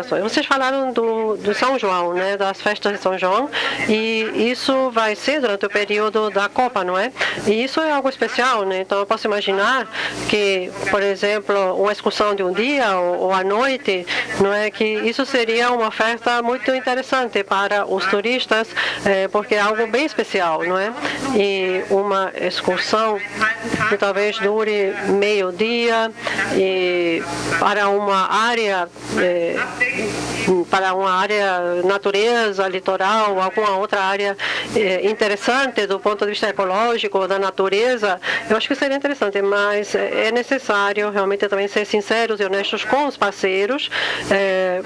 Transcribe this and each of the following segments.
celebrações. Vocês falaram do São João, né, das festas de São João, e isso vai ser durante o período da Copa, não é? E isso é algo especial, né? Então eu posso imaginar que, por exemplo, uma excursão de um dia ou à noite, não é, que isso seria uma oferta muito interessante para os turistas, porque é algo bem especial, não é? E uma excursão que talvez dure meio-dia e para uma área natureza, litoral, alguma outra área interessante do ponto de vista ecológico, da natureza, eu acho que seria interessante, mas é necessário realmente também ser sinceros e honestos com os parceiros,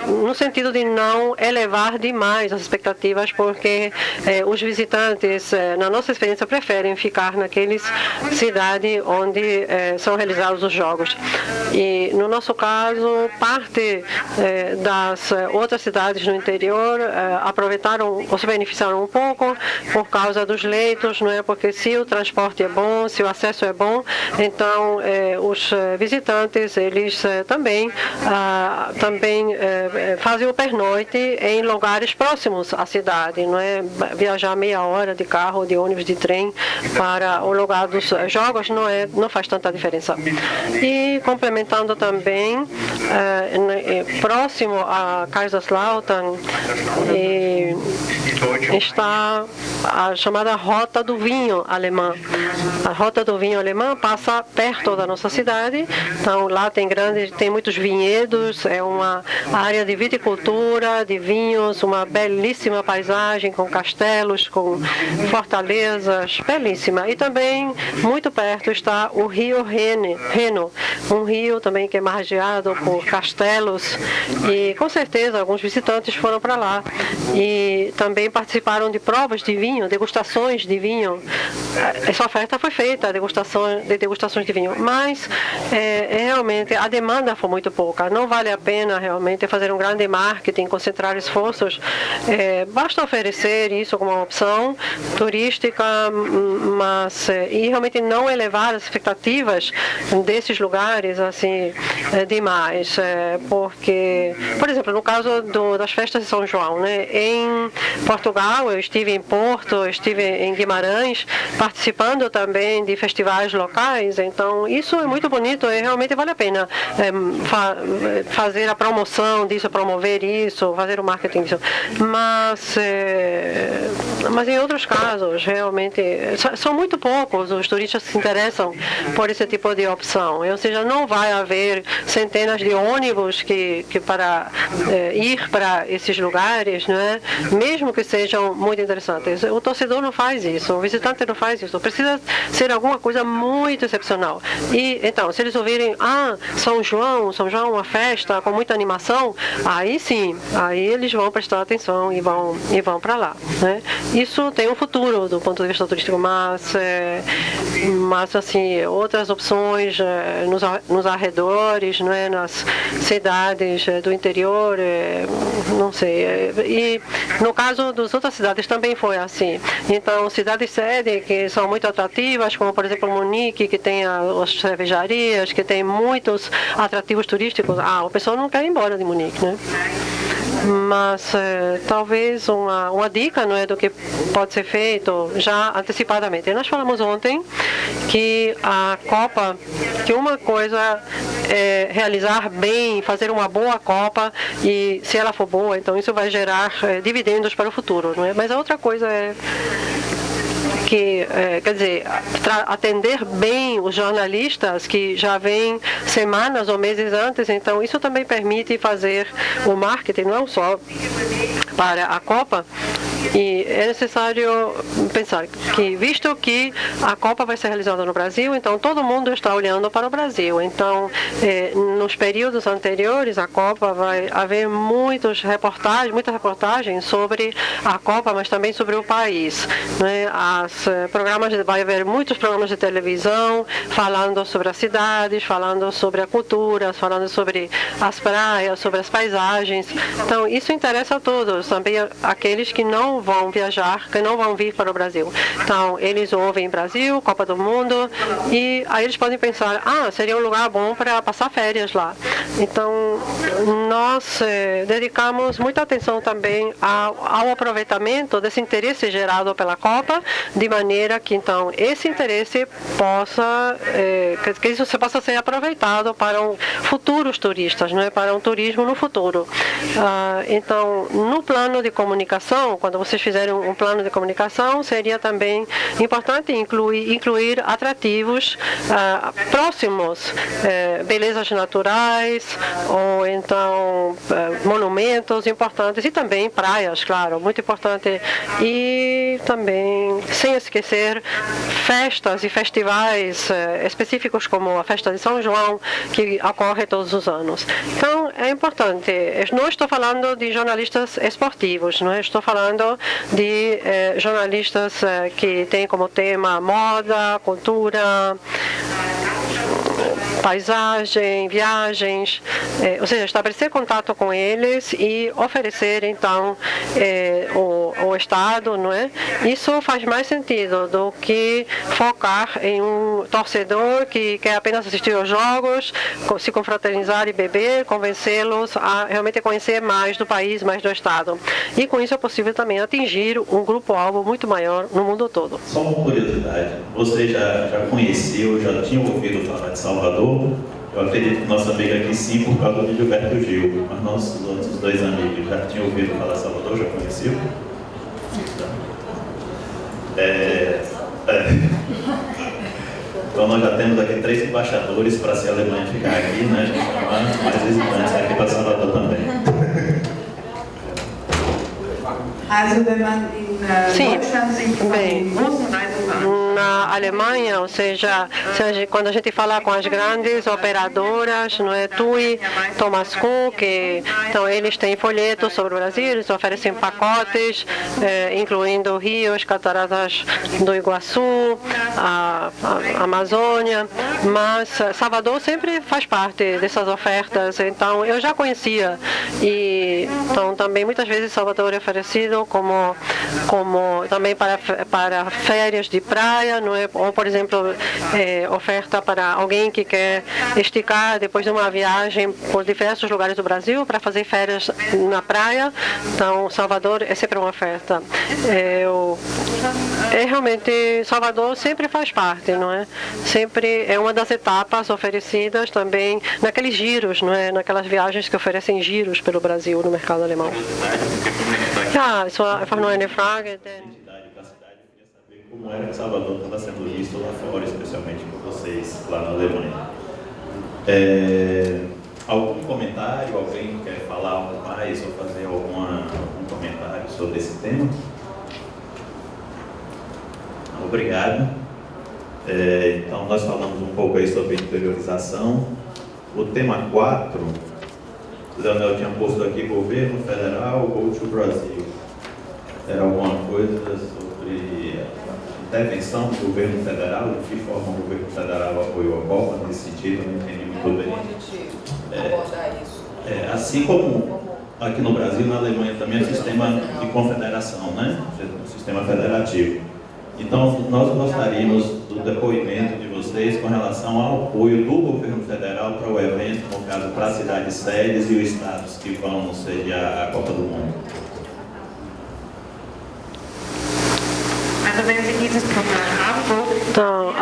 no sentido de não elevar demais as expectativas, porque os visitantes, na nossa experiência, preferem ficar naqueles cidades onde são realizados os jogos. E, no nosso caso, parte das outras cidades no interior aproveitaram ou se beneficiaram um pouco por causa dos leitos, não é? Porque se o transporte é bom, se o acesso é bom, então os visitantes, eles também fazem o pernoite em lugares próximos à cidade, não é? Viajar meia hora de carro, de ônibus, de trem para o lugar dos jogos não faz tanta diferença. E complementando também, próximo a Kaiserslautern está a chamada Rota do Vinho Alemã. A Rota do Vinho Alemã passa perto da nossa cidade, então lá tem muitos vinhedos, é uma área de viticultura, de vinhos, uma belíssima paisagem com castelos, com fortalezas, belíssima. E também muito perto está o rio Reno, um rio também que é margeado por castelos, e com certeza alguns visitantes foram para lá e também participaram de provas de vinho, degustações de vinho. Essa oferta foi feita, degustações de vinho, mas realmente a demanda foi muito pouca. Não vale a pena realmente fazer um grande marketing, concentrar esforços. Basta oferecer isso como uma opção turística, mas e realmente não elevar as expectativas desses lugares assim demais, porque, por exemplo, no caso das festas de São João, né, em Portugal, eu estive em Porto, eu estive em Guimarães, participando também de festivais locais, então isso é muito bonito e realmente vale a pena fazer a promoção disso, promover isso, fazer o marketing disso. Mas em outros casos, realmente, são muito poucos os turistas que se interessam por esse tipo de opção. Ou seja, não vai haver centenas de ônibus que para ir para esses lugares, não é? Mesmo que sejam muito interessantes. O torcedor não faz isso, o visitante não faz isso. Precisa ser alguma coisa muito excepcional. E então, se eles ouvirem, São João, uma festa com muita animação, aí sim, aí eles vão prestar atenção e vão para lá, né? Isso tem um futuro do ponto de vista turístico, mas assim, outras opções nos arredores, não é? Nas cidades do interior, não sei. E no caso das outras cidades também foi assim. Então, cidades-sede que são muito atrativas, como por exemplo Munique, que tem as cervejarias, que tem muitos atrativos turísticos, o pessoal não quer ir embora de Munique, né? Mas talvez uma dica, não é, do que pode ser feito já antecipadamente. Nós falamos ontem que a Copa, que uma coisa é realizar bem, fazer uma boa Copa, e se ela for boa, então isso vai gerar dividendos para o futuro, não é? Mas a outra coisa é que, quer dizer, atender bem os jornalistas que já vêm semanas ou meses antes, então isso também permite fazer o marketing, não só para a Copa. E é necessário pensar que, visto que a Copa vai ser realizada no Brasil, então todo mundo está olhando para o Brasil. Então, nos períodos anteriores à Copa vai haver muitas reportagens sobre a Copa, mas também sobre o país, né? Vai haver muitos programas de televisão falando sobre as cidades, falando sobre a cultura, falando sobre as praias, sobre as paisagens. Então, isso interessa a todos, também aqueles que não não vão viajar, que não vão vir para o Brasil. Então, eles ouvem Brasil, Copa do Mundo, e aí eles podem pensar, seria um lugar bom para passar férias lá. Então, nós dedicamos muita atenção também ao aproveitamento desse interesse gerado pela Copa, de maneira que, então, esse interesse possa, que isso possa ser aproveitado para futuros turistas, não é? Para um turismo no futuro. Então, no plano de comunicação, quando vocês fizerem um plano de comunicação, seria também importante incluir atrativos próximos, belezas naturais, ou então monumentos importantes, e também praias, claro, muito importante. E também, sem esquecer, festas e festivais específicos, como a festa de São João, que ocorre todos os anos. Então, é importante. Não estou falando de jornalistas esportivos, não é? Estou falando de jornalistas que têm como tema moda, cultura, paisagem, viagens, ou seja, estabelecer contato com eles e oferecer, então, o Estado, não é? Isso faz mais sentido do que focar em um torcedor que quer apenas assistir aos jogos, se confraternizar e beber, convencê-los a realmente conhecer mais do país, mais do Estado. E com isso é possível também atingir um grupo-alvo muito maior no mundo todo. Só uma curiosidade, você já conheceu, já tinha ouvido falar de Salvador? Eu acredito que nossa amiga aqui sim, por causa do Gilberto Gil, mas nossos outros dois amigos já tinham ouvido falar de Salvador, já conheciam? Então nós já temos aqui 3 embaixadores para se a Alemanha ficar aqui, né? Já chamar mais visitantes aqui para Salvador também. Sim, bem, na Alemanha, ou seja, quando a gente fala com as grandes operadoras, não é, TUI, Thomas Cook, então eles têm folhetos sobre o Brasil, eles oferecem pacotes, incluindo rios, cataratas do Iguaçu, a Amazônia, mas Salvador sempre faz parte dessas ofertas, então eu já conhecia, e então também muitas vezes Salvador é oferecido como também para férias de praia, não é? Ou, por exemplo, oferta para alguém que quer esticar depois de uma viagem por diversos lugares do Brasil para fazer férias na praia. Então, Salvador é sempre uma oferta. Realmente, Salvador sempre faz parte, não é? Sempre é uma das etapas oferecidas também naqueles giros, não é? Naquelas viagens que oferecem giros pelo Brasil no mercado alemão. Frage, como era que Salvador estava sendo visto lá fora, especialmente por vocês lá na Alemanha. Algum comentário? Alguém quer falar algo mais ou fazer algum comentário sobre esse tema? Obrigado. Então, nós falamos um pouco aí sobre interiorização. O tema 4, o Leonel tinha posto aqui, governo federal, go to Brasil. Era alguma coisa sobre a intervenção do governo federal, de que forma o governo federal apoiou a Copa nesse sentido, eu não entendi muito bem. Abordar isso. Assim como aqui no Brasil, na Alemanha também é sistema de confederação, né? Sistema federativo. Então, nós gostaríamos do depoimento de vocês com relação ao apoio do governo federal para o evento, no caso, para as cidades sedes e os estados que vão sediar a Copa do Mundo. Então,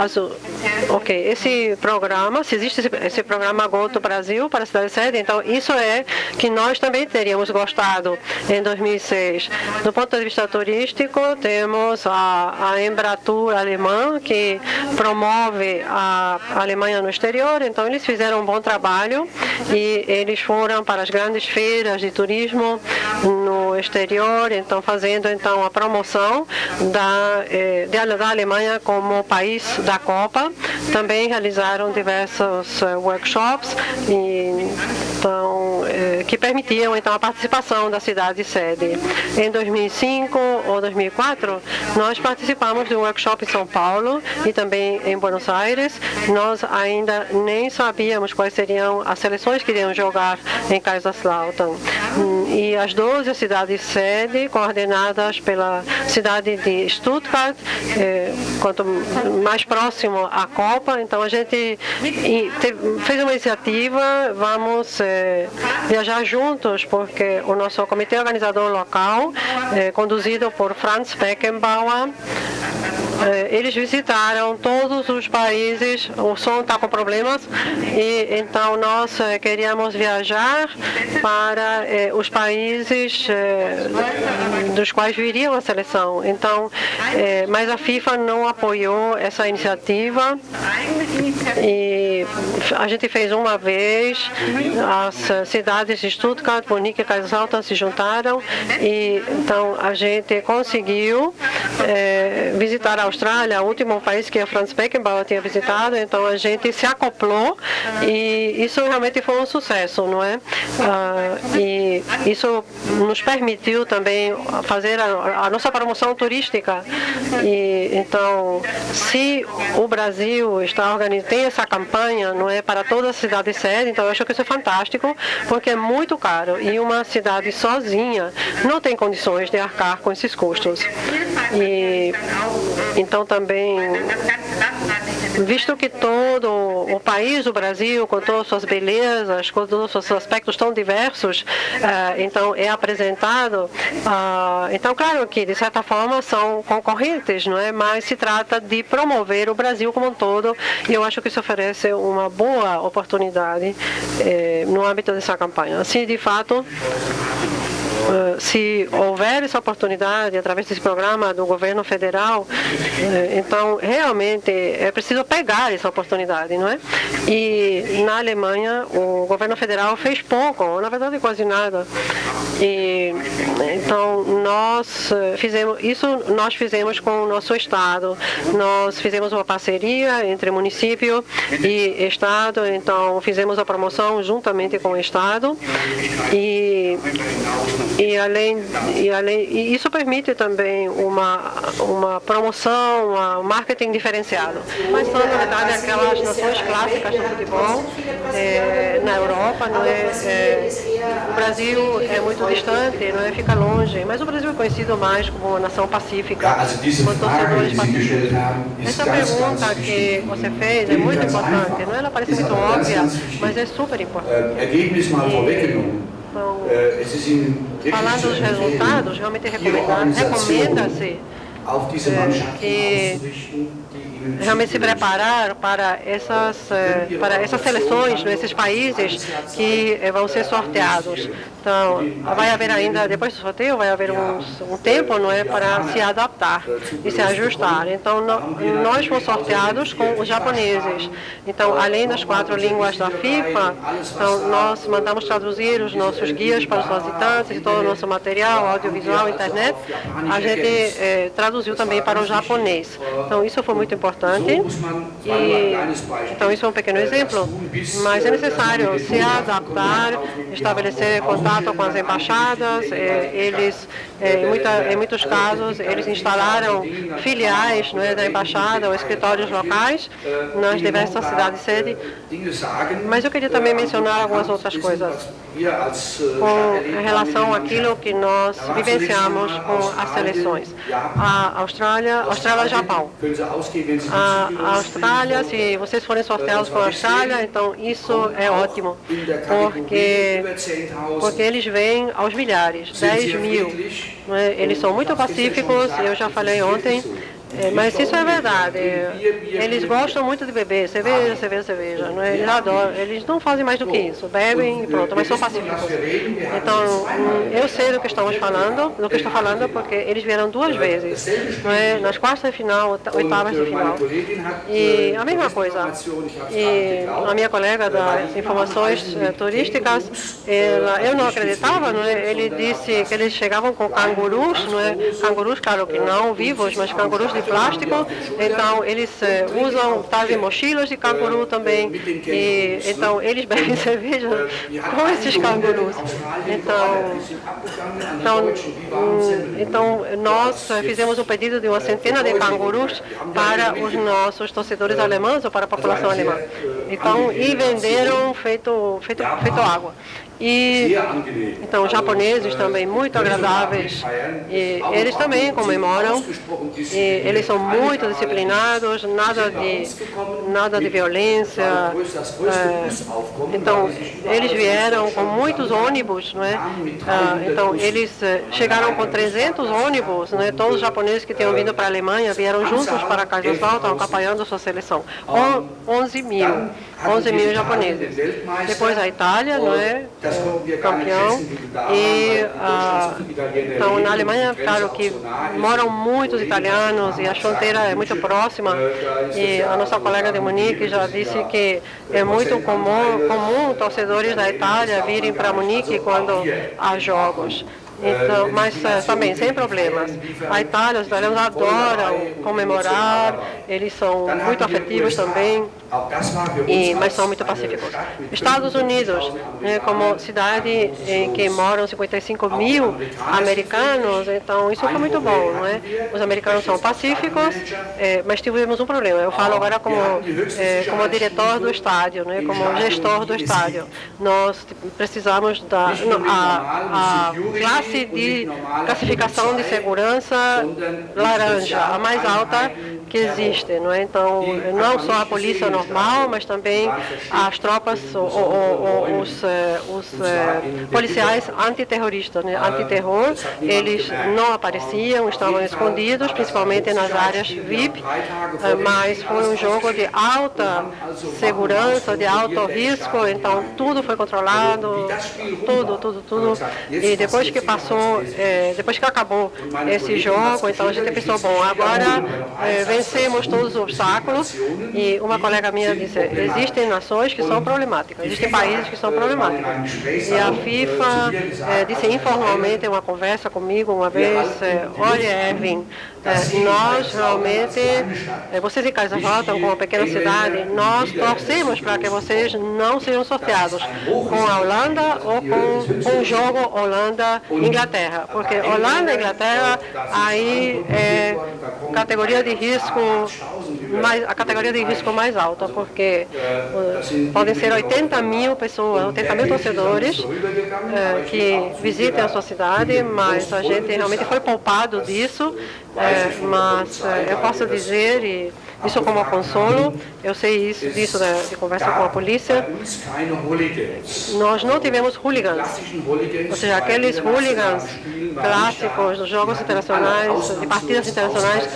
esse programa, se existe esse programa Go to Brasil para a cidade sede, então isso é que nós também teríamos gostado em 2006. Do ponto de vista turístico, temos a Embratur alemã, que promove a Alemanha no exterior, então eles fizeram um bom trabalho e eles foram para as grandes feiras de turismo no exterior, então fazendo então a promoção da Alemanha como país da Copa. Também realizaram diversos workshops e então que permitiam então a participação da cidade-sede. Em 2005 ou 2004, nós participamos de um workshop em São Paulo e também em Buenos Aires. Nós ainda nem sabíamos quais seriam as seleções que iriam jogar em Kaiserslautern. E as 12 cidades-sede, coordenadas pela cidade de Stuttgart, quanto mais próximo à Copa, então a gente fez uma iniciativa, vamos viajar juntos, porque o nosso comitê organizador local, conduzido por Franz Beckenbauer, eles visitaram todos os países, o som está com problemas, e então nós queríamos viajar para os países dos quais viria a seleção. Então, mas a FIFA não apoiou essa iniciativa e a gente fez uma vez, as cidades de Stuttgart, Munique e Kaiserslautern se juntaram e então a gente conseguiu visitar a Austrália, o último país que a Franz Beckenbauer tinha visitado, então a gente se acoplou e isso realmente foi um sucesso, não é? E isso nos permitiu também fazer a nossa promoção turística. E então, se o Brasil tem essa campanha, não é, para toda a cidade sede, então eu acho que isso é fantástico, porque é muito caro e uma cidade sozinha não tem condições de arcar com esses custos. E então também, visto que todo o país, o Brasil, com todas as suas belezas, com todos os seus aspectos tão diversos, então é apresentado, então claro que de certa forma são concorrentes, não é? Mas se trata de promover o Brasil como um todo e eu acho que isso oferece uma boa oportunidade no âmbito dessa campanha. Se de fato se houver essa oportunidade através desse programa do governo federal, então realmente é preciso pegar essa oportunidade, não é? E na Alemanha o governo federal fez pouco, na verdade quase nada. E então nós fizemos com o nosso estado. Nós fizemos uma parceria entre município e estado, então fizemos a promoção juntamente com o estado e isso permite também uma promoção, um marketing diferenciado. Mas são, na verdade, aquelas nações clássicas do futebol na Europa, não é? O Brasil é muito distante, não é? Fica longe, mas o Brasil é conhecido mais como uma nação pacífica, com torcedores pacíficos. Essa pergunta que você fez é muito importante, não é? Ela parece muito óbvia, mas é super importante. Então, falando dos resultados, realmente recomenda-se que realmente se preparar para essas seleções nesses países que vão ser sorteados. Então, vai haver ainda, depois do sorteio, vai haver um tempo, não é, para se adaptar e se ajustar. Então, nós fomos sorteados com os japoneses. Então, além das 4 línguas da FIFA, então, nós mandamos traduzir os nossos guias para os visitantes e todo o nosso material, audiovisual, internet. A gente traduziu também para o japonês. Então, isso foi muito importante. Então, isso é um pequeno exemplo, mas é necessário se adaptar, estabelecer contato com as embaixadas. Eles, em muitos casos, eles instalaram filiais, não é, da embaixada ou escritórios locais nas diversas cidades-sede. Mas eu queria também mencionar algumas outras coisas com relação àquilo que nós vivenciamos com as seleções. A Austrália e Japão. A Austrália, se vocês forem sorteados com a Austrália, então isso é ótimo, porque eles vêm aos milhares, 10 mil. Eles são muito pacíficos, eu já falei ontem. Mas isso é verdade. Eles gostam muito de beber, cerveja. Não é? Eles adoram. Eles não fazem mais do que isso. Bebem e pronto, mas são pacíficos. Então, eu sei do que estou falando, porque eles vieram 2 vezes. Não é? Nas quartas de final, oitavas de final. E a mesma coisa. E a minha colega das informações turísticas, eu não acreditava, não é? Ele disse que eles chegavam com cangurus, não é? Cangurus, claro que não vivos, mas cangurus de de plástico, então eles fazem mochilas de canguru também, e então eles bebem cerveja com esses cangurus. Então nós fizemos um pedido de uma centena de cangurus para os nossos torcedores alemães ou para a população alemã. Então, e venderam feito água. E então os japoneses também muito agradáveis, e eles também comemoram, e eles são muito disciplinados, nada de violência. Então eles vieram com muitos ônibus, não é? Então eles chegaram com 300 ônibus, não é? Todos os japoneses que tinham vindo para a Alemanha vieram juntos para Kaiserslautern, estavam acompanhando a sua seleção. 11 mil japoneses. Depois a Itália, não é? Campeão. E então na Alemanha, claro que moram muitos italianos e a fronteira é muito próxima. E a nossa colega de Munique já disse que é muito comum torcedores da Itália virem para Munique quando há jogos. Então, mas também sem problemas. A Itália, os italianos adoram comemorar, eles são muito afetivos também, mas são muito pacíficos. Estados Unidos, como cidade em que moram 55 mil americanos, então isso foi muito bom, não é? Os americanos são pacíficos, mas tivemos um problema. Eu falo agora como diretor do estádio, né? Como gestor do estádio. Nós precisamos a classe de classificação de segurança laranja, a mais alta que existe, não é? Então, não só a polícia normal, mas também as tropas, os policiais antiterroristas, né? Antiterror, eles não apareciam, estavam escondidos, principalmente nas áreas VIP, mas foi um jogo de alta segurança, de alto risco, então tudo foi controlado, tudo. E depois que acabou esse jogo, então a gente pensou, bom, agora vencemos todos os obstáculos. E uma colega minha disse, existem nações que são problemáticas, existem países que são problemáticos. E a FIFA disse informalmente em uma conversa comigo uma vez, olha, Erwin, nós realmente, vocês em Kaiserslautern, com uma pequena cidade, nós torcemos para que vocês não sejam sorteados com a Holanda ou com um jogo Holanda-Inglaterra, porque Holanda e Inglaterra aí é categoria de risco a categoria de risco mais alta, porque podem ser 80 mil pessoas, 80 mil torcedores que visitem a sua cidade, mas a gente realmente foi poupado disso, mas eu posso dizer, e isso como consolo, eu sei disso de conversa com a polícia, nós não tivemos hooligans, ou seja, aqueles hooligans clássicos dos jogos internacionais, de partidas internacionais,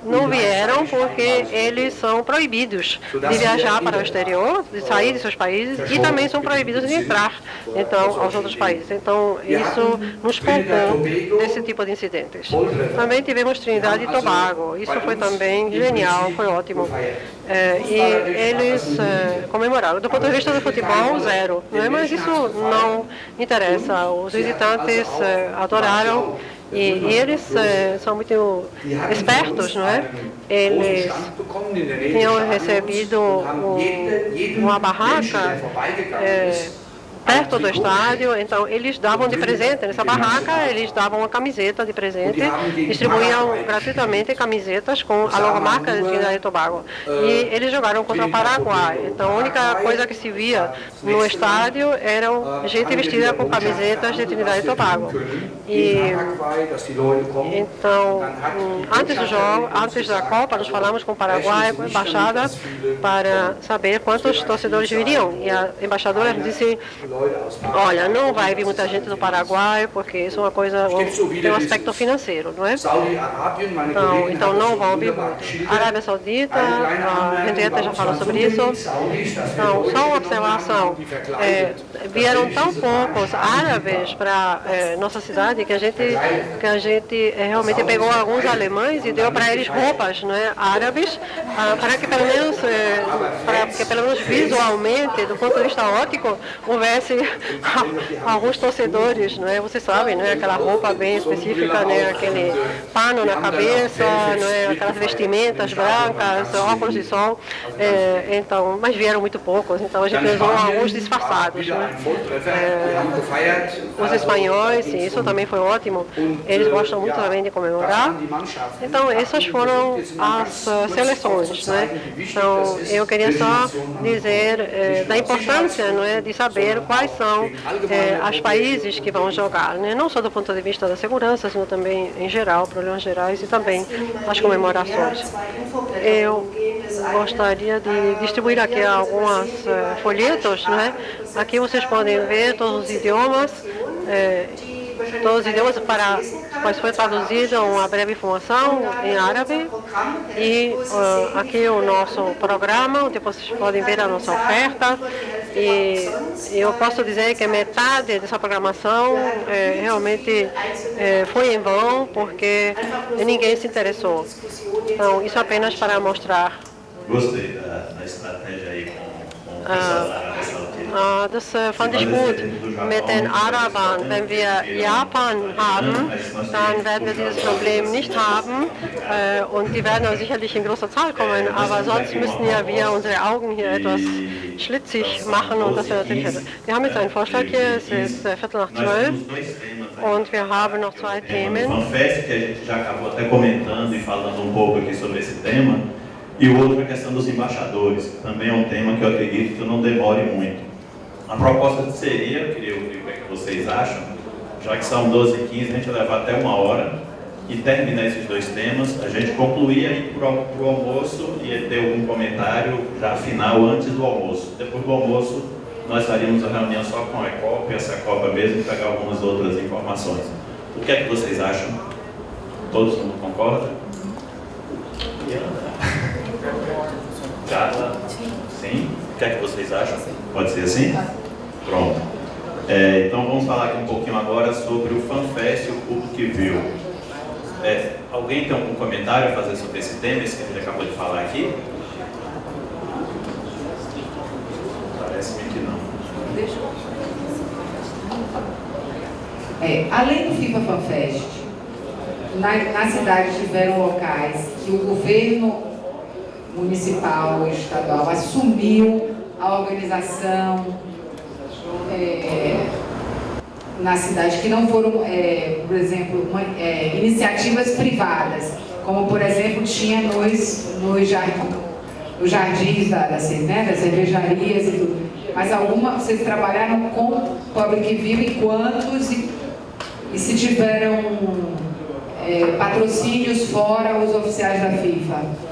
não vieram porque eles são proibidos de viajar para o exterior, de sair de seus países, e também são proibidos de entrar então aos outros países. Então isso nos poupou desse tipo de incidentes. Também tivemos Trinidade e Tobago, isso foi também genial, foi ótimo. E eles comemoraram. Do ponto de vista do futebol, 0, não é? Mas isso não interessa. Os visitantes adoraram. E eles são muito espertos, não é? Eles tinham recebido uma barraca perto do estádio, então eles davam de presente, nessa barraca eles davam uma camiseta de presente, distribuíam gratuitamente camisetas com a logomarca de Trinidade e Tobago. E eles jogaram contra o Paraguai, então a única coisa que se via no estádio era gente vestida com camisetas de Trinidade e Tobago. E então, antes do jogo, antes da Copa, nós falamos com o Paraguai, com a embaixada, para saber quantos torcedores viriam. E a embaixadora disse, olha, não vai vir muita gente do Paraguai, porque isso é uma coisa, tem um aspecto financeiro, não é? Então não vão vir muito. Arábia Saudita, a Henrietta já falou sobre isso. Então, só uma observação. vieram tão poucos árabes para nossa cidade que a gente realmente pegou alguns alemães e deu para eles roupas, né, árabes, para que pelo menos visualmente, do ponto de vista óptico, houvesse alguns torcedores, né? Vocês sabem, né? Aquela roupa bem específica, né? Aquele pano na cabeça, né? Aquelas vestimentas brancas, óculos de sol. Então, mas vieram muito poucos, então a gente usou alguns disfarçados, né? Os espanhóis, sim, isso também foi ótimo. Eles gostam muito também de comemorar. Então, essas foram as seleções, né? Então, eu queria só dizer da importância, não é, de saber quais são os países que vão jogar, né? Não só do ponto de vista da segurança, mas também em geral, problemas gerais e também as comemorações. Eu gostaria de distribuir aqui algumas folhetos, né? Aqui vocês podem ver todos os idiomas. Para quais foi traduzida uma breve informação em árabe e aqui o nosso programa, onde vocês podem ver a nossa oferta, e eu posso dizer que metade dessa programação realmente foi em vão porque ninguém se interessou. Então, isso apenas para mostrar. Gostei da estratégia aí com o pessoal da Arábia Saudita. Das fand ich gut mit den Arabern. Wenn wir Japan haben, dann werden wir dieses Problem nicht haben und die werden sicherlich in großer Zahl kommen, aber sonst müssen ja wir unsere Augen hier etwas schlitzig machen und das wäre natürlich... Wir haben jetzt einen Vorschlag hier, es ist 11:45 und wir haben noch zwei Themen. FanFest, que a gente já acabou até comentando e falando pouco aqui sobre esse tema, e o outro é a questão dos embaixadores, que também é tema que eu acredito que não demore muito. A proposta seria, eu queria ouvir o que vocês acham, já que são 12h15, a gente vai levar até 1 hora e terminar esses 2 temas, a gente concluir aí para o almoço e ter algum comentário já final antes do almoço. Depois do almoço, nós faríamos a reunião só com a ECOP, essa Copa mesmo, e pegar algumas outras informações. O que é que vocês acham? Todos concordam? Carla? Sim? O que é que vocês acham? Pode ser assim? Pronto. Então vamos falar aqui um pouquinho agora sobre o FanFest e o público que viu. Alguém tem algum comentário a fazer sobre esse tema, esse que a gente acabou de falar aqui? Parece-me que não. Além do FIFA FanFest, na cidade tiveram locais que o governo municipal e estadual assumiu a organização na cidade, que não foram, por exemplo, iniciativas privadas, como por exemplo tinha nos jardins das cervejarias e tudo. Mas vocês trabalharam com Public View e quantos e se tiveram patrocínios fora os oficiais da FIFA?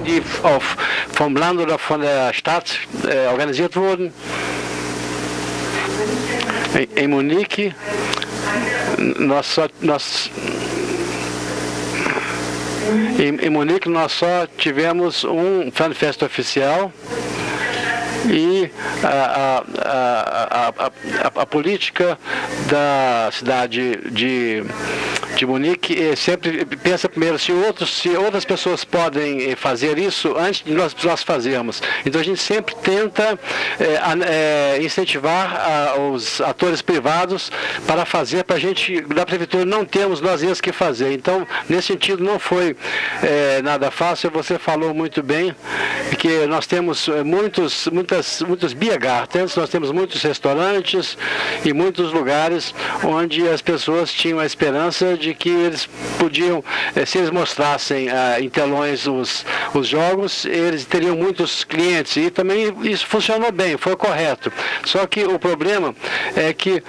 Die vom Land oder von der Stadt organisiert wurden. Em Munique, em Munique nós só tivemos um FanFest oficial e a política da cidade de Munique sempre pensa primeiro se outras pessoas podem fazer isso antes de nós fazermos. Então a gente sempre tenta incentivar os atores privados para fazer, para a gente, da prefeitura, não temos nós mesmos que fazer. Então, nesse sentido, não foi nada fácil. Você falou muito bem que nós temos muitos beer gardens, nós temos muitos restaurantes e muitos lugares onde as pessoas tinham a esperança de que eles podiam, se eles mostrassem em telões os jogos, eles teriam muitos clientes, e também isso funcionou bem, foi correto. Só que o problema é que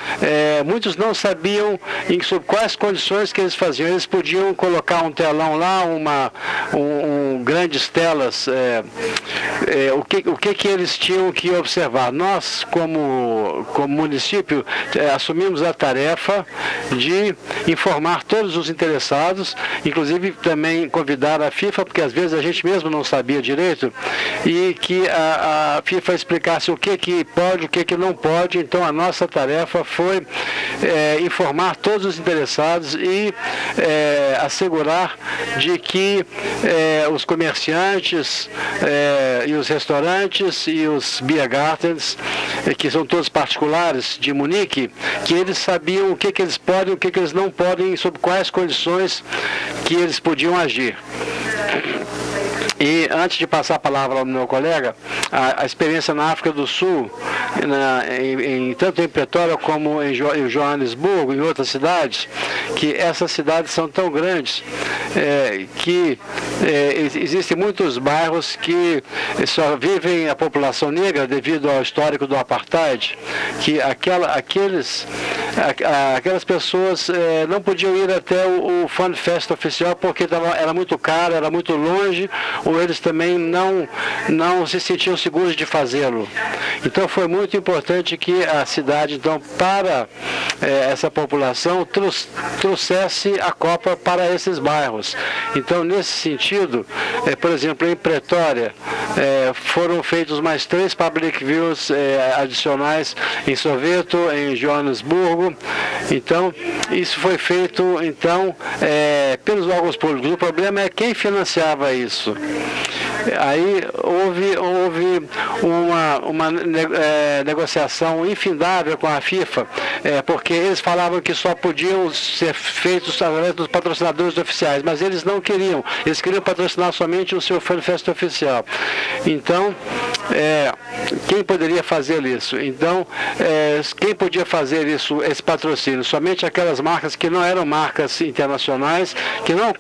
muitos não sabiam sobre quais condições que eles faziam. Eles podiam colocar um telão lá, grandes telas, o que eles tinham que observar. Nós, como município, assumimos a tarefa de informar informar todos os interessados, inclusive também convidar a FIFA, porque às vezes a gente mesmo não sabia direito, e que a FIFA explicasse o que pode, o que não pode. Então a nossa tarefa foi informar todos os interessados e assegurar de que os comerciantes e os restaurantes e os beer gardens, que são todos particulares de Munique, que eles sabiam o que eles podem, o que eles não podem, sob quais condições que eles podiam agir. E antes de passar a palavra ao meu colega, a experiência na África do Sul, tanto em Pretória como em Joanesburgo, em outras cidades, que essas cidades são tão grandes que existem muitos bairros que só vivem a população negra devido ao histórico do apartheid, que aquelas pessoas não podiam ir até o Fun Fest oficial porque era muito caro, era muito longe, ou eles também não se sentiam seguros de fazê-lo. Então foi muito importante que a cidade, então, para essa população, trouxesse a Copa para esses bairros. Então, nesse sentido, por exemplo, em Pretória, foram feitos mais 3 public views adicionais em Soweto, em Joanesburgo. Então, isso foi feito, então, pelos órgãos públicos. O problema é quem financiava isso. Aí houve uma negociação infindável com a FIFA, porque eles falavam que só podiam ser feitos através dos patrocinadores oficiais, mas eles não queriam, eles queriam patrocinar somente o seu FanFest oficial. Então, quem poderia fazer isso? Então, quem podia fazer isso, esse patrocínio? Somente aquelas marcas que não eram marcas internacionais, que não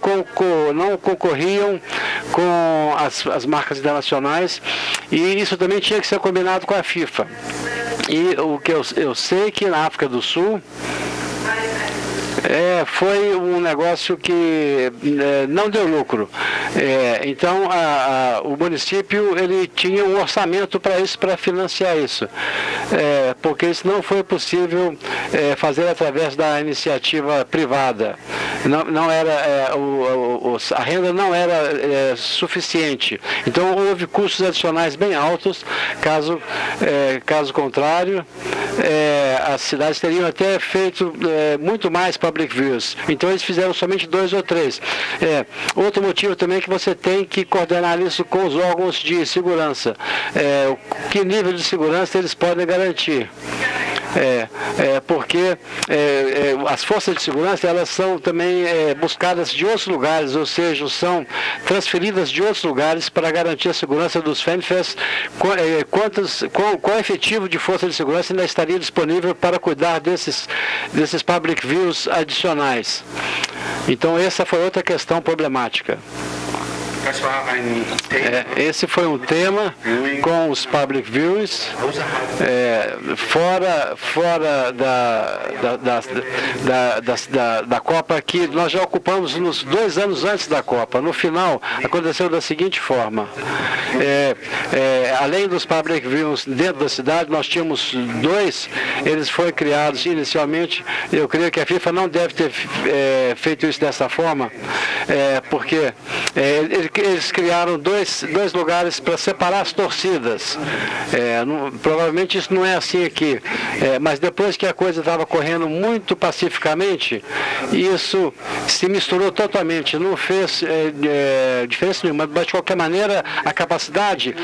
concorriam com as marcas internacionais, e isso também tinha que ser combinado com a FIFA. E o que eu sei que na África do Sul foi um negócio que não deu lucro. Então, o município ele tinha um orçamento para isso, para financiar isso, porque isso não foi possível fazer através da iniciativa privada. Não era, a renda não era suficiente. Então, houve custos adicionais bem altos. Caso contrário, as cidades teriam até feito muito mais public views. Então eles fizeram somente 2 ou 3. Outro motivo também é que você tem que coordenar isso com os órgãos de segurança. Que nível de segurança eles podem garantir? Porque as forças de segurança elas são também buscadas de outros lugares, ou seja, são transferidas de outros lugares para garantir a segurança dos FanFest. Qual efetivo de força de segurança ainda estaria disponível para cuidar desses public views adicionais? Então essa foi outra questão problemática. Esse foi um tema com os public views, fora da Copa, que nós já ocupamos nos 2 anos antes da Copa. No final, aconteceu da seguinte forma: além dos public views dentro da cidade, nós tínhamos 2, eles foram criados inicialmente. Eu creio que a FIFA não deve ter feito isso dessa forma, porque eles criaram dois lugares para separar as torcidas. Provavelmente isso não é assim aqui, mas depois que a coisa estava correndo muito pacificamente, isso se misturou totalmente, não fez diferença nenhuma, mas de qualquer maneira a capacidade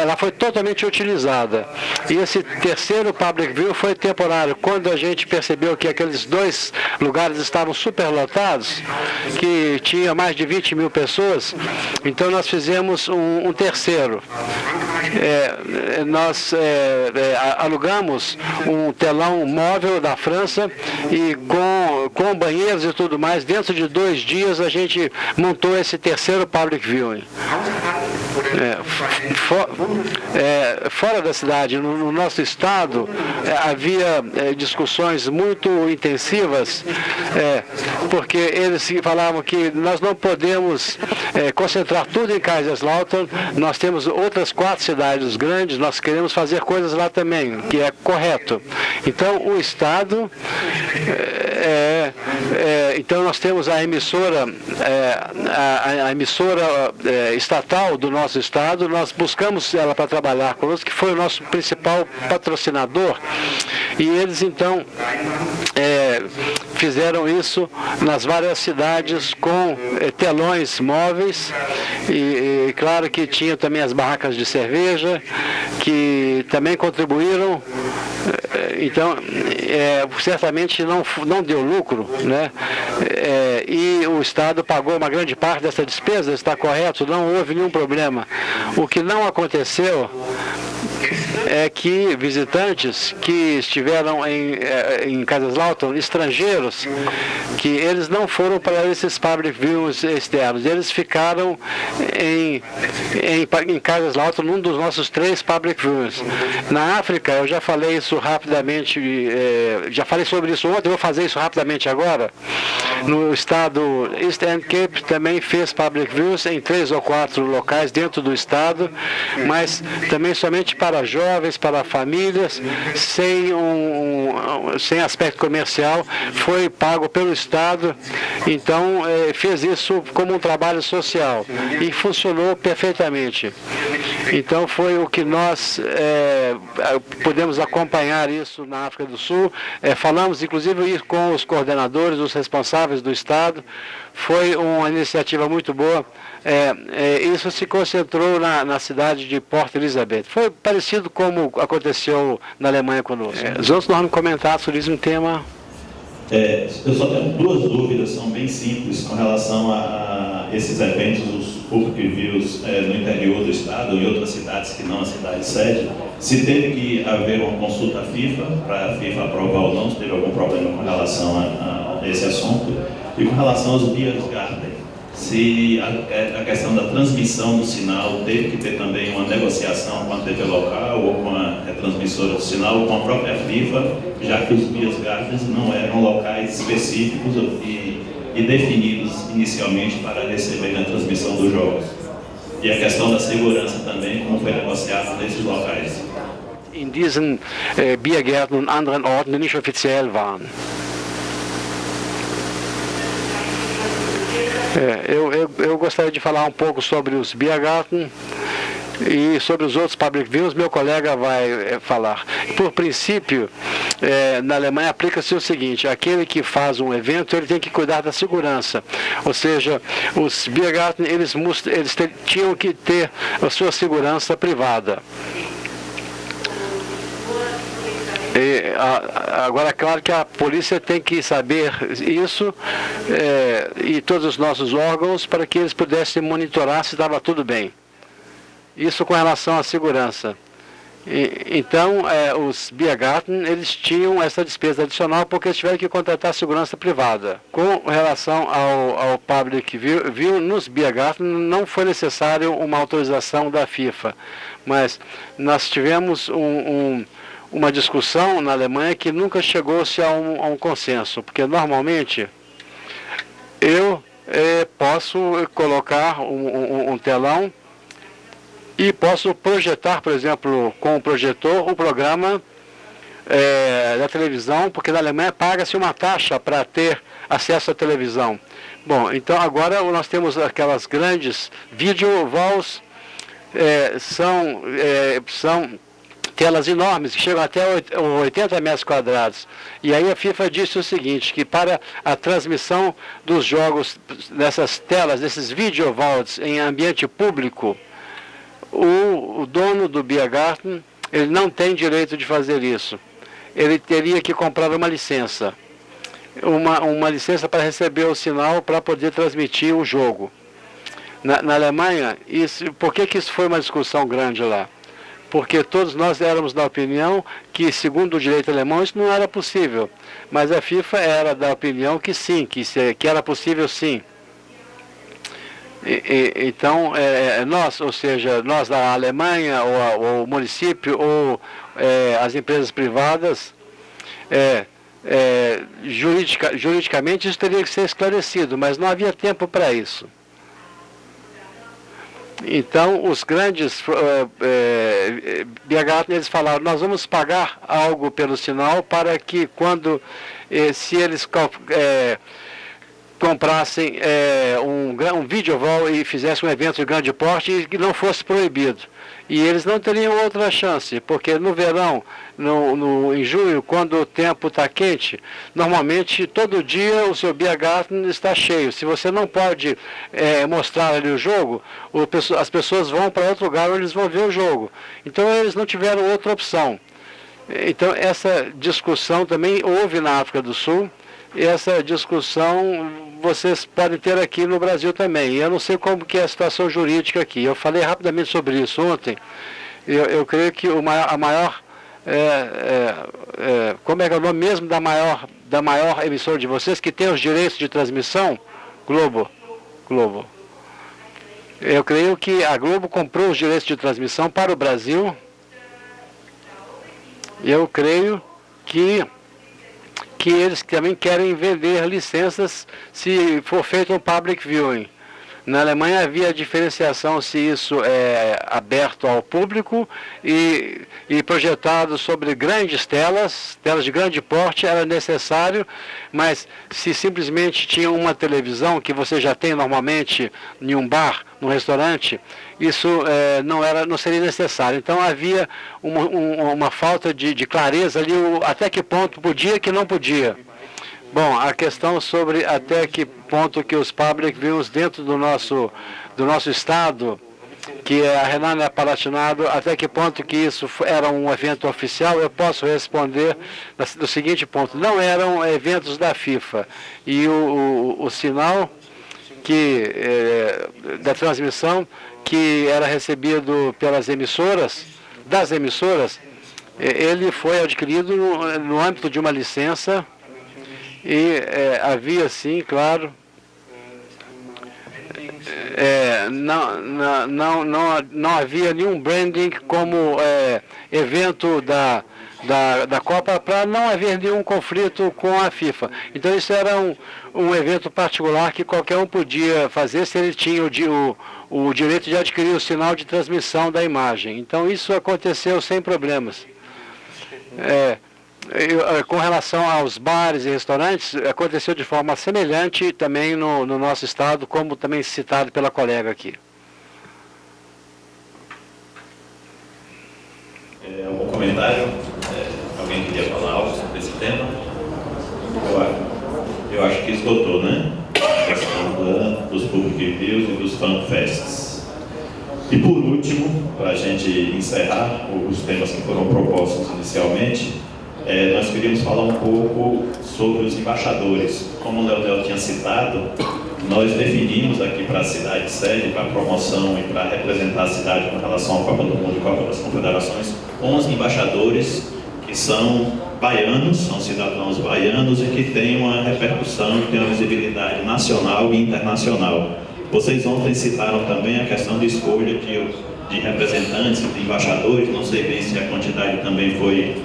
ela foi totalmente utilizada. E esse terceiro public view foi temporário. Quando a gente percebeu que aqueles 2 lugares estavam superlotados, que tinha mais de 20 mil pessoas, então nós fizemos um terceiro. Nós alugamos um telão móvel da França e com banheiros e tudo mais. Dentro de 2 dias a gente montou esse terceiro public viewing. Fora da cidade, no nosso estado, havia discussões muito intensivas, porque eles falavam que nós não podemos concentrar tudo em Kaiserslautern. Nós temos outras 4 cidades grandes, nós queremos fazer coisas lá também, que é correto. Então, o Estado, então nós temos a emissora, a emissora estatal do nosso Estado, nós buscamos ela para trabalhar conosco, que foi o nosso principal patrocinador, e eles então fizeram isso nas várias cidades com telões móveis e claro que tinha também as barracas de cerveja que também contribuíram. Então, certamente não deu lucro, né? E o Estado pagou uma grande parte dessa despesa, está correto, não houve nenhum problema. O que não aconteceu é que visitantes que estiveram em Kaiserslautern, estrangeiros, que eles não foram para esses public views externos, eles ficaram em Kaiserslautern, num dos nossos 3 public views. Na África, eu já falei isso rapidamente, já falei sobre isso ontem, eu vou fazer isso rapidamente agora. No estado Eastern Cape também fez public views em 3 ou 4 locais dentro do estado, mas também somente para jovens, para famílias, sem aspecto comercial, foi pago pelo Estado, então fez isso como um trabalho social e funcionou perfeitamente. Então foi o que nós pudemos acompanhar isso na África do Sul, falamos inclusive com os coordenadores, os responsáveis do Estado, foi uma iniciativa muito boa. Isso se concentrou na cidade de Port Elizabeth. Foi parecido como aconteceu na Alemanha conosco. Os outros nós vamos comentar sobre esse tema. Eu só tenho 2 dúvidas, são bem simples, com relação a esses eventos, os public views no interior do estado, em outras cidades que não a cidade sede. Se teve que haver uma consulta à FIFA, para a FIFA aprovar ou não, se teve algum problema com relação a esse assunto. E com relação aos Biergarten, se a questão da transmissão do sinal teve que ter também uma negociação com a TV local ou com a transmissora do sinal ou com a própria FIFA, já que os Biergardens não eram locais específicos e definidos inicialmente para receber a transmissão dos jogos. E a questão da segurança também, como foi negociado nesses locais. In diesen Biergärten und anderen Orten, die nicht offiziell waren. Eu gostaria de falar um pouco sobre os Biergarten e sobre os outros public views, meu colega vai falar. Por princípio, na Alemanha aplica-se o seguinte: aquele que faz um evento, ele tem que cuidar da segurança. Ou seja, os Biergarten, eles tinham que ter a sua segurança privada. Agora, claro que a polícia tem que saber isso e todos os nossos órgãos para que eles pudessem monitorar se estava tudo bem. Isso com relação à segurança. Então, os Biergarten, eles tinham essa despesa adicional porque eles tiveram que contratar segurança privada. Com relação ao public view, nos Biergarten não foi necessário uma autorização da FIFA, mas nós tivemos uma discussão na Alemanha que nunca chegou-se a um consenso, porque normalmente eu posso colocar um telão e posso projetar, por exemplo, com o projetor, um programa da televisão, porque na Alemanha paga-se uma taxa para ter acesso à televisão. Bom, então agora nós temos aquelas grandes video walls, são telas enormes, que chegam até 80 metros quadrados. E aí a FIFA disse o seguinte, que para a transmissão dos jogos nessas telas, desses video vaults em ambiente público, o dono do Biergarten, ele não tem direito de fazer isso. Ele teria que comprar uma licença. Uma licença para receber o sinal para poder transmitir o jogo. Na Alemanha, por que isso foi uma discussão grande lá? Porque todos nós éramos da opinião que, segundo o direito alemão, isso não era possível. Mas a FIFA era da opinião que sim, que era possível sim. Então, nós, ou seja, nós da Alemanha, ou o município, ou as empresas privadas, juridicamente isso teria que ser esclarecido, mas não havia tempo para isso. Então, os grandes Biergarten, eles falaram, nós vamos pagar algo pelo sinal para que quando, se eles comprassem um videovol e fizessem um evento de grande porte e que não fosse proibido. E eles não teriam outra chance, porque no verão, em junho, quando o tempo está quente, normalmente todo dia o seu Biergarten está cheio. Se você não pode mostrar ali o jogo, as pessoas vão para outro lugar onde eles vão ver o jogo. Então eles não tiveram outra opção. Então essa discussão também houve na África do Sul, e essa discussão vocês podem ter aqui no Brasil também. Eu não sei como que é a situação jurídica aqui. Eu falei rapidamente sobre isso ontem. Eu creio que a maior como é que é o nome mesmo da maior emissora de vocês, que tem os direitos de transmissão? Globo. Eu creio que a Globo comprou os direitos de transmissão para o Brasil. Eu creio que eles também querem vender licenças se for feito um public viewing. Na Alemanha havia diferenciação se isso é aberto ao público e projetado sobre grandes telas de grande porte era necessário, mas se simplesmente tinha uma televisão que você já tem normalmente em um bar, num restaurante, isso não seria necessário. Então havia uma falta de clareza ali, até que ponto podia e que não podia. Bom, a questão sobre até que ponto que os public views dentro do nosso estado, que é a Renânia-Palatinado, até que ponto que isso era um evento oficial, eu posso responder do seguinte ponto: não eram eventos da FIFA. E o sinal da transmissão que era recebido pelas emissoras, ele foi adquirido no âmbito de uma licença. E havia sim, claro, não havia nenhum branding como evento da Copa, para não haver nenhum conflito com a FIFA. Então isso era um evento particular que qualquer um podia fazer se ele tinha o direito de adquirir o sinal de transmissão da imagem. Então isso aconteceu sem problemas. Com relação aos bares e restaurantes, aconteceu de forma semelhante também no nosso estado, como também citado pela colega aqui. Algum comentário? Alguém queria falar algo sobre esse tema? Eu acho que esgotou, né? A questão dos public views e dos fanfests. E por último, para a gente encerrar os temas que foram propostos inicialmente, nós queríamos falar um pouco sobre os embaixadores. Como o Leonel tinha citado, nós definimos aqui para a cidade sede, para a promoção e para representar a cidade com relação à Copa do Mundo e Copa das Confederações, 11 embaixadores que são baianos, são cidadãos baianos e que têm uma repercussão, que têm uma visibilidade nacional e internacional. Vocês ontem citaram também a questão de escolha de representantes, de embaixadores, não sei bem se a quantidade também foi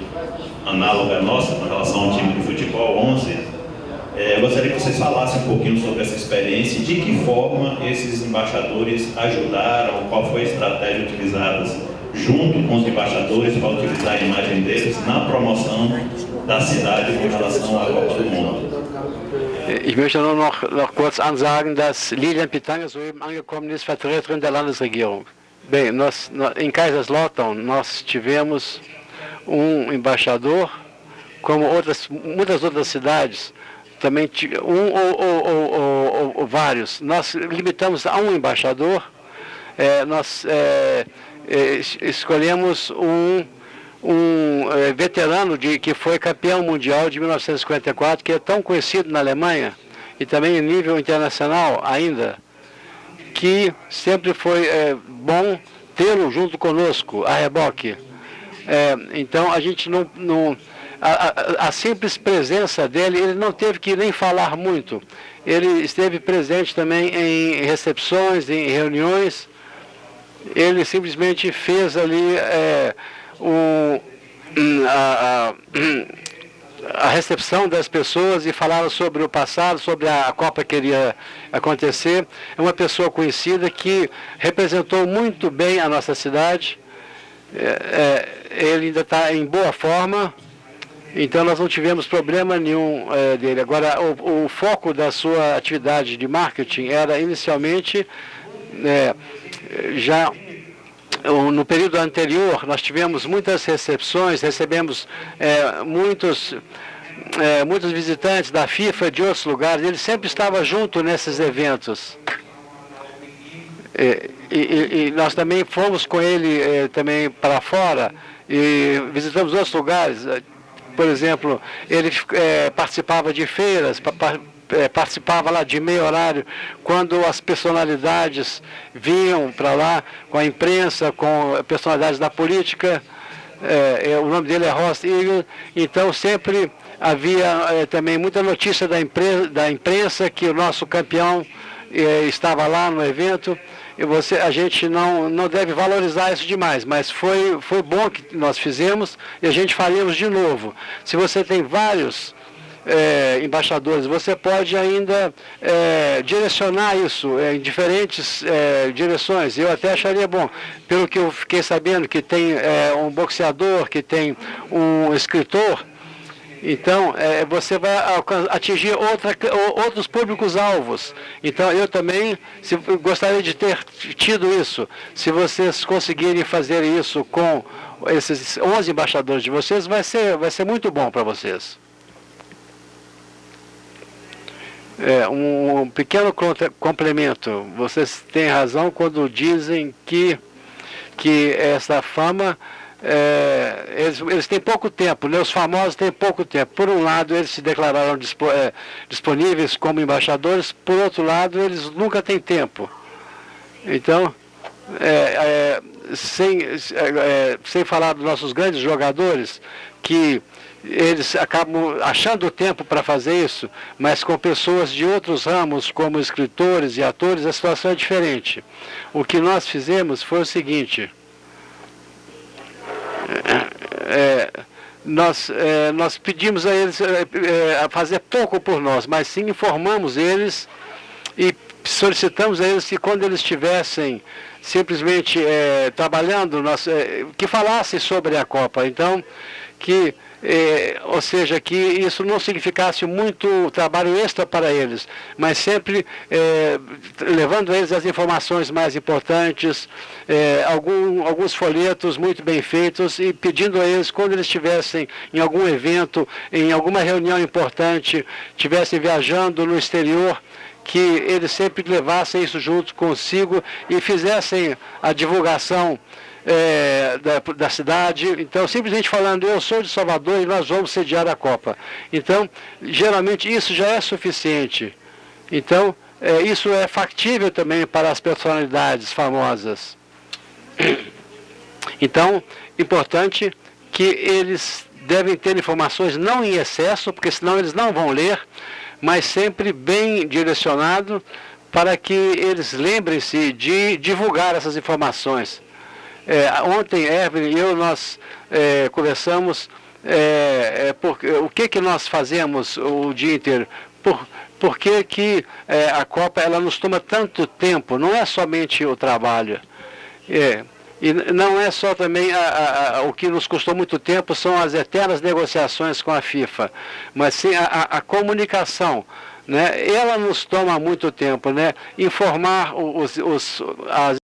análoga à nossa com relação ao time de futebol, 11. Eu gostaria que vocês falassem um pouquinho sobre essa experiência e de que forma esses embaixadores ajudaram, qual foi a estratégia utilizada junto com os embaixadores para utilizar a imagem deles na promoção da cidade com relação à Copa do Mundo. Ich möchte nur noch kurz ansagen, dass Lilian Pitanga soeben angekommen ist, Vertreterin der Landesregierung. Bem, em Kaiserslautern nós tivemos embaixador, como muitas outras cidades, também ou vários. Nós limitamos a um embaixador, nós escolhemos um veterano que foi campeão mundial de 1954, que é tão conhecido na Alemanha e também em nível internacional ainda, que sempre foi bom tê-lo junto conosco, a reboque. Então a gente a simples presença dele, ele não teve que nem falar muito. Ele esteve presente também em recepções, em reuniões. Ele simplesmente fez ali a recepção das pessoas e falaram sobre o passado, sobre a Copa que iria acontecer. É uma pessoa conhecida que representou muito bem a nossa cidade. Ele ainda está em boa forma, então nós não tivemos problema nenhum dele. Agora, o foco da sua atividade de marketing era inicialmente, já no período anterior, nós tivemos muitas recepções, recebemos muitos visitantes da FIFA de outros lugares. Ele sempre estava junto nesses eventos. E nós também fomos com ele também para fora e visitamos outros lugares. Por exemplo, ele participava de feiras, participava lá de meio horário, quando as personalidades vinham para lá, com a imprensa, com personalidades da política. O nome dele é Ross Eagle. Então sempre havia também muita notícia da imprensa que o nosso campeão estava lá no evento. E a gente não deve valorizar isso demais, mas foi bom que nós fizemos e a gente faríamos de novo. Se você tem vários embaixadores, você pode ainda direcionar isso em diferentes direções. Eu até acharia bom, pelo que eu fiquei sabendo, que tem um boxeador, que tem um escritor. Então, você vai atingir outros públicos-alvos. Então, eu também gostaria de ter tido isso. Se vocês conseguirem fazer isso com esses 11 embaixadores de vocês, vai ser muito bom para vocês. Um pequeno complemento. Vocês têm razão quando dizem que essa fama... eles têm pouco tempo, né? Os famosos têm pouco tempo. Por um lado, eles se declararam disponíveis como embaixadores, por outro lado, eles nunca têm tempo. Então, sem falar dos nossos grandes jogadores, que eles acabam achando tempo para fazer isso, mas com pessoas de outros ramos, como escritores e atores, a situação é diferente. O que nós fizemos foi o seguinte... Nós pedimos a eles a fazer pouco por nós, mas sim informamos eles e solicitamos a eles que quando eles estivessem simplesmente trabalhando, que falassem sobre a Copa. Então, ou seja, que isso não significasse muito trabalho extra para eles, mas sempre levando a eles as informações mais importantes, alguns folhetos muito bem feitos e pedindo a eles, quando eles estivessem em algum evento, em alguma reunião importante, estivessem viajando no exterior, que eles sempre levassem isso junto consigo e fizessem a divulgação da cidade. Então, simplesmente falando, eu sou de Salvador e nós vamos sediar a Copa. Então, geralmente isso já é suficiente. Então, isso é factível também para as personalidades famosas. Então, importante que eles devem ter informações não em excesso, porque senão eles não vão ler, mas sempre bem direcionado para que eles lembrem-se de divulgar essas informações. Ontem, Evelyn e eu, nós conversamos o que nós fazemos o dia inteiro, por que a Copa ela nos toma tanto tempo, não é somente o trabalho, e não é só também o que nos custou muito tempo, são as eternas negociações com a FIFA, mas sim a comunicação. Né? Ela nos toma muito tempo, né? Informar as